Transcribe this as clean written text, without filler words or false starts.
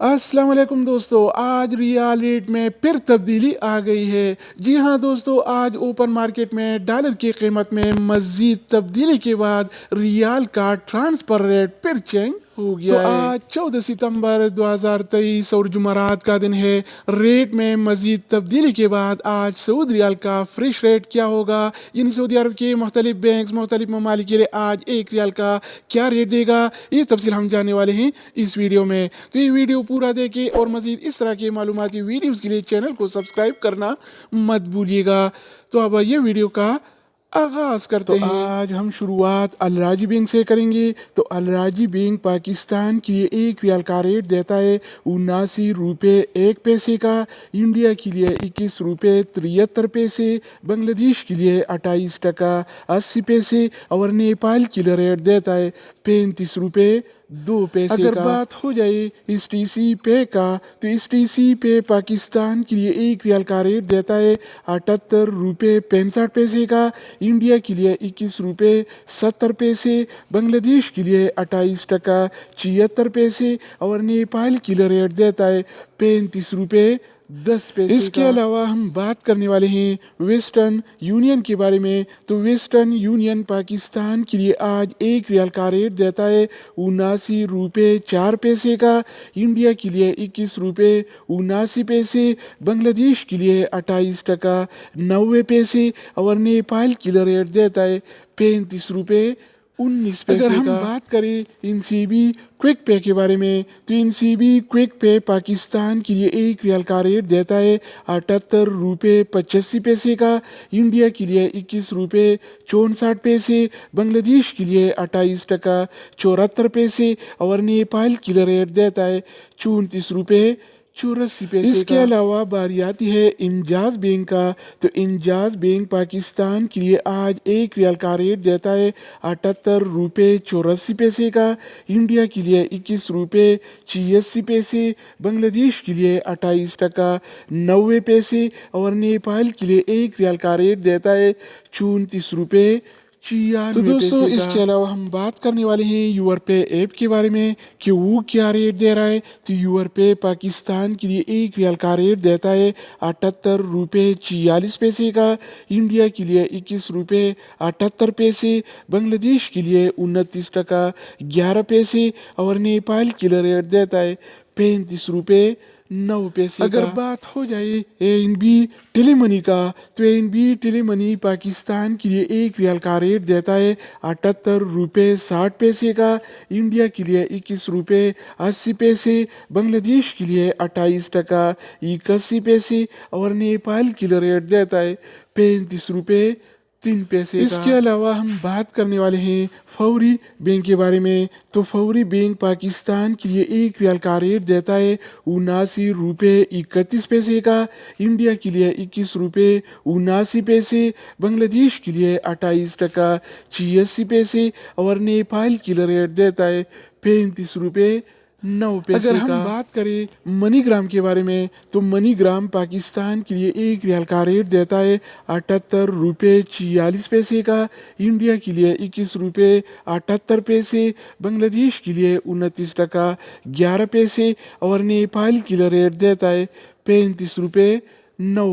अस्सलाम वालेकुम दोस्तों, आज रियाल रेट में फिर तब्दीली आ गई है। जी हाँ दोस्तों, आज ओपन मार्केट में डॉलर की कीमत में मज़ीद तब्दीली के बाद रियाल का ट्रांसफर रेट फिर चेंज हो गया है। आज 14 सितंबर 2023 और जुमरात का दिन है। रेट में मज़ीद तब्दीली के बाद आज सऊदी रियाल का फ्रेश रेट क्या होगा, यानी सऊदी अरब के मुख्तलिफ बैंक मुख्तलिफ ममालिक के लिए आज एक रियाल का क्या रेट देगा, ये तफसील हम जानने वाले हैं इस वीडियो में। तो ये वीडियो पूरा देखें और मज़ीद इस तरह के मालूमाती वीडियोज़ के लिए चैनल को सब्सक्राइब करना मत भूलिएगा। तो अब ये वीडियो का आगाज करते हैं। आज हम शुरुआत अल राजी बैंक से करेंगे। तो अल राजी बैंक पाकिस्तान के लिए एक रियाल का रेट देता है 79 रुपये 1 पैसे का, इंडिया के लिए 21 रुपये 73 पैसे, बांग्लादेश के लिए 28 टका 80 पैसे और नेपाल के लिए रेट देता है 35 रुपये 2 पैसे अगर का। बात हो जाए इस टीसी पे का, तो इस टीसी पे पाकिस्तान के लिए एक रियाल का रेट देता है 78 रुपये 65 पैसे का, इंडिया के लिए 21 रुपये 70 पैसे, बांग्लादेश के लिए 28 टका 76 पैसे और नेपाल के लिए रेट देता है 35 रुपये 10 पैसे। इसके अलावा हम बात करने वाले हैं वेस्टर्न यूनियन के बारे में। तो वेस्टर्न यूनियन पाकिस्तान के लिए आज एक रियाल का रेट देता है 79 रुपये 4 पैसे का, इंडिया के लिए 21 रुपये 79 पैसे, बांग्लादेश के लिए 28 टका 90 पैसे और नेपाल के लिए रेट देता है 35 रुपये 19 पैसे अगर हम बात करें इनसीबी क्विक पे के बारे में, तो इनसीबी क्विक पे पाकिस्तान के लिए एक रियाल का रेट देता है 78 रुपये 85 पैसे का, इंडिया के लिए 21 रुपये 64 पैसे, बांग्लादेश के लिए 28 टका 74 पैसे और नेपाल के लिए रेट देता है 34 रुपये 84 पैसे। इसके अलावा बारी आती है इंजाज बैंक का। तो इंजाज बैंक पाकिस्तान के लिए आज एक रियाल का रेट देता है 78 रुपये 84 पैसे का, इंडिया के लिए 21 रुपये 86 पैसे, बांग्लादेश के लिए 28 टका 90 पैसे और नेपाल के लिए एक रियाल का रेट देता है 34 रुपये 96 तो दोस्तों इसके अलावा हम बात करने वाले हैं यूर पे ऐप के बारे में कि वो क्या रेट दे रहा है। तो यूर पे पाकिस्तान के लिए एक रियाल का रेट देता है 78 रुपये 46 पैसे का, इंडिया के लिए 21 रुपये 78 पैसे, बांग्लादेश के लिए 29 टका 11 पैसे और नेपाल के लिए रेट देता है 35 रुपये 9 पैसे अगर बात हो जाए एएनबी टेलीमनी का, तो एएनबी टेलीमनी पाकिस्तान के लिए एक रियाल का रेट देता है 78 रुपये 60 पैसे का, इंडिया के लिए 21 रुपये 80 पैसे, बांग्लादेश के लिए 28 टका 81 पैसे और नेपाल के लिए रेट देता है 35 रुपये 3 पैसे। इसके अलावा हम बात करने वाले हैं फौरी बैंक के बारे में। तो फौरी बैंक पाकिस्तान के लिए एक रियाल का रेट देता है 79 रुपये 31 पैसे का, इंडिया के लिए 21 रुपये 79 पैसे, बांग्लादेश के लिए 28 टका 86 पैसे और नेपाल के लिए रेट देता है 35 रुपये 9 पैसे अगर हम बात करें मनीग्राम के बारे में, तो मनीग्राम पाकिस्तान के लिए एक रियाल का रेट देता है 78 रुपये 46 पैसे का, इंडिया के लिए 21 रुपये 78 पैसे, बांग्लादेश के लिए 29 टका 11 पैसे और नेपाल के लिए रेट देता है 35 रुपये 9